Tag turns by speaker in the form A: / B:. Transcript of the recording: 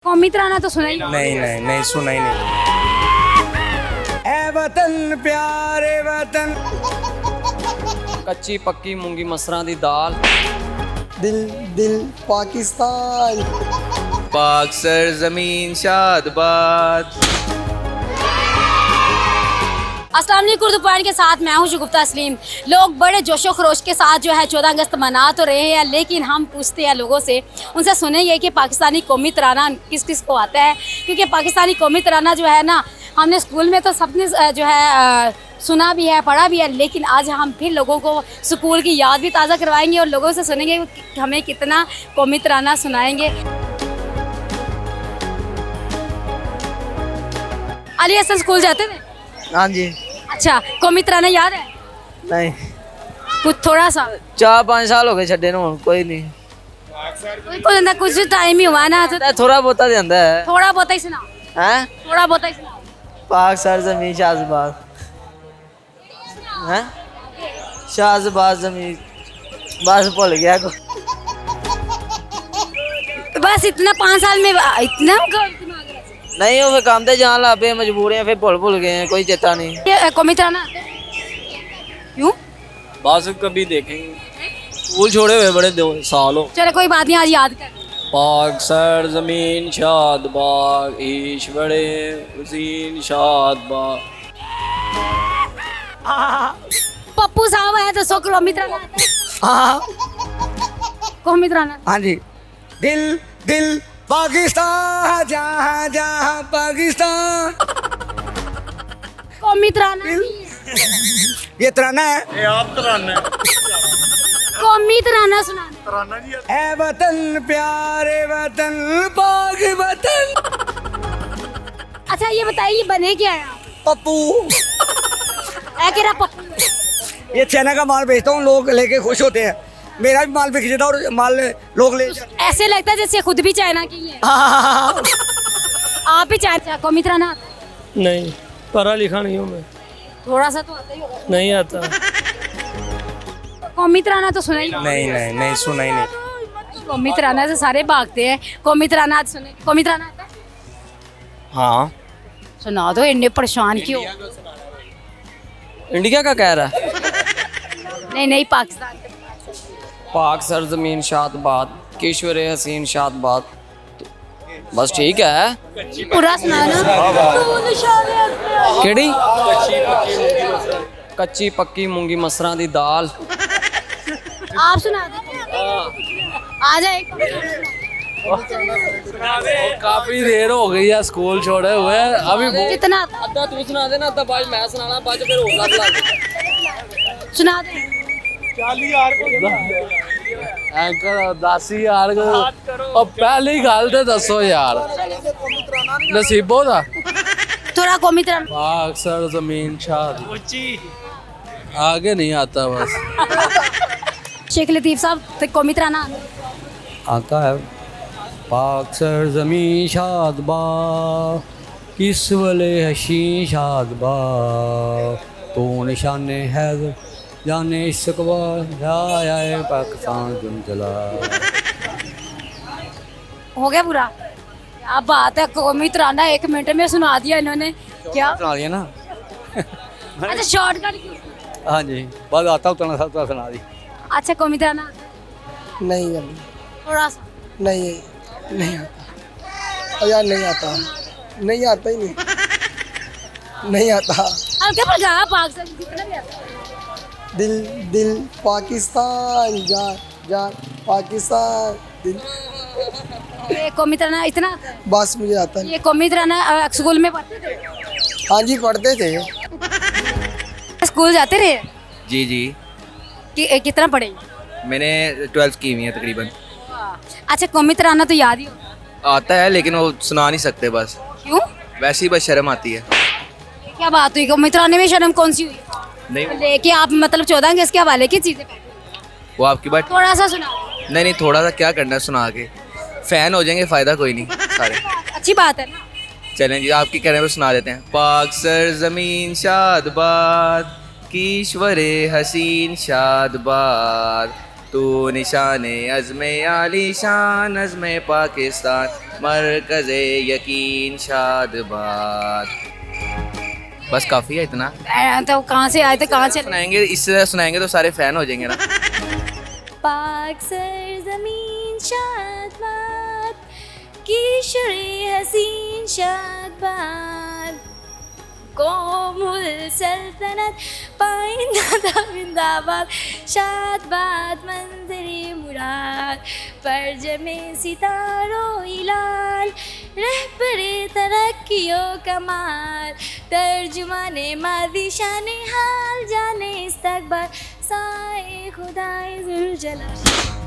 A: कौमी तराना तो सुना ही
B: नहीं नहीं नहीं सुना ही नहीं।
C: ए वतन प्यारे वतन,
D: कच्ची पक्की मूंगी मसरां दी दाल,
C: दिल दिल पाकिस्तान,
B: पाक सरजमीन शादबाद।
A: अस्सलाम वालेकुम उर्दू पॉइंट के साथ मैं हूं शुगुफ्ता तस्लीम। लोग बड़े जोशो खरोश के साथ जो है 14 अगस्त मना तो रहे हैं, लेकिन हम पूछते हैं लोगों से, उनसे सुनेंगे कि पाकिस्तानी कौमी तराना किस किस को आता है। क्योंकि पाकिस्तानी कौमी तराना जो है ना, हमने स्कूल में तो सबने जो है सुना भी है, पढ़ा भी है, लेकिन आज हम फिर लोगों को स्कूल की याद भी ताज़ा करवाएंगे और लोगों से सुनेंगे कि हमें कितना कौमी तराना सुनाएंगे। अली हसन स्कूल जाते थे?
C: हाँ जी।
A: अच्छा, कौमी तराना याद है?
C: नहीं,
A: कुछ थोड़ा सा
C: 4-5 साल हो गए छड्डे नूं, कोई नहीं।
A: कुछ टाइम ही हुआ ना, तो
C: थोड़ा बहुता देंदा है।
A: थोड़ा बहुत ही सुना,
C: हैं?
A: थोड़ा बहुत ही सुना।
C: पाक सरजमीन शाहजबाद, हैं? शाहजबाद जमीन, बस भूल गया को।
A: बस इतना 5 साल में इतना
C: नहीं, वो काम ते जान ला पे, मजबूर हैं, फिर भूल गए हैं, कोई चेता नहीं।
A: ये कौमी तराना क्यों?
D: बस कभी देखेंगे। स्कूल छोड़े हुए बड़े साल हो।
A: चलो कोई बात नहीं, आज याद कर।
D: पाक सरजमीन शादबाद, ईश्वरे हुसैन शादबाद।
A: पप्पू साहब है तो 100 कौमी तराना आता है?
C: हाँ
A: कौमी तराना
C: हाँ जी। दिल दिल पाकिस्तान, जहाँ जहाँ पाकिस्तान।
A: कौमी तराना
C: ये तराना है।
A: कौमी तराना सुनाना।
C: ए वतन प्यारे वतन, पाक वतन।
A: अच्छा ये बताइए, ये बने क्या है?
C: पप्पू,
A: ऐ कह रहा पप्पू।
C: ये चाइना का माल बेचता हूँ, लोग लेके खुश होते हैं। मेरा भी माल बिक जाता है और माल लोग ले जाते हैं।
A: ऐसे लगता है जैसे खुद भी चाइना की है।
C: हाँ।
A: आप भी चाइना कौमी तराना आता है?
E: नहीं, पढ़ा लिखा नहीं हूँ मैं,
A: थोड़ा सा तो आता ही होगा।
E: नहीं आता।
A: कौमी तराना तो सुना ही
B: नहीं नहीं नहीं सुना ही नहीं।
A: कौमी तराना से सारे भागते हैं। कौमी तराना आज सुने। कौमी तराना आता है?
B: हाँ
A: सुना दो, इन्ने परेशान क्यों?
D: इंडिया का कह रहा है।
A: नहीं नहीं, पाकिस्तान।
D: पाक सरजमीन शादबाद, ईश्वरे हसीन शादबाद। बस ठीक है।
A: पूरा सुना ना।
D: केड़ी? कच्ची पक्की मूंगी मसरां दी दाल।
A: आप सुना दो। आ जाए।
E: काफी देर हो गई है स्कूल छोड़े हुए, अभी
A: कितना आता है?
D: अद्धा तू सुना देना, अद्धा बाद मैं सुनाना, बाद फिर होगा बुला।
A: सुना दे।
E: एंकर 10,000 और पहली गल तो दसो यार, नसीबो दा
A: थोड़ा कौमी तराना।
E: पाक सरजमीन शाद, आगे नहीं आता बस।
A: शेख लतीफ साहब तो कौमी तराना
E: आता है। पाक सरजमीन शादबा, किस वले हशी शादबा, तो निशाने है जाने इस्कबा, आया पाकिस्तान जुम चला।
A: हो गया पूरा? क्या बात है, कौमी तराना 1 मिनट में सुना दिया इन्होंने। क्या
E: सुना दिया ना।
A: अच्छा, शॉर्टकट।
E: हाँ जी, बस आता उतना सब तो सुना दी।
A: अच्छा, कौमी तराना
C: नहीं
A: थोड़ा सा।
C: नहीं नहीं आता यार, नहीं आता, नहीं आता ही नहीं, नहीं आता।
A: हल्के पर गा, पाकिस्तान जितना भी आता है।
C: दिल दिल पाकिस्तान, जा जा पाकिस्तान, दिल।
A: ये कौमी तराना इतना आता है?
C: बस मुझे आता नहीं।
A: ये कौमी तराना स्कूल में पढ़ते थे?
C: हाँ जी, पढ़ते थे।
A: स्कूल जाते रहे?
B: जी जी,
A: कितना पढ़े?
B: मैंने 12th की हुई है तकरीबन।
A: अच्छा, कौमी तराना तो याद ही हो।
B: आता है लेकिन वो सुना नहीं सकते बस,
A: क्यों?
B: वैसे ही बस शर्म आती है।
A: क्या बात हुई, कौमी तराने में शर्म कौन सी हुई?
B: नहीं
A: लेके आप मतलब 14 अगस्त के हवाले की चीजें
B: वो आपकी बात।
A: थोड़ा सा सुना।
B: नहीं नहीं, थोड़ा सा क्या करना है सुना के, फैन हो जाएंगे, फायदा कोई नहीं सारे।
A: अच्छी बात है ना।
B: चलें जी, आपकी कहने पर सुना देते हैं। पाक सरजमीन शादबाद, ईश्वरे हसीन शादबाद, तू निशाने अज़्मे आली शान अज़्मे पाकिस्तान, मरकज़ यकीन शादबाद। बस काफ़ी है इतना।
A: तो कहाँ से आए थे, कहाँ से?
B: सुनाएंगे, इससे सुनाएंगे तो सारे फ़ैन हो जाएंगे ना।
A: पाक सरज़मीन शादबाद की शुरे हसीन शादबाद कौमुल सल्तनत पाइंदा जिंदाबाद शादबाद मंजरी मुराद परजमे सितारों हिलाल रहबरे तरक्कियों कमाल तर्जुमाने मादी शाने हाल जाने इस्तकबाल साए खुदाए जुल जलाल।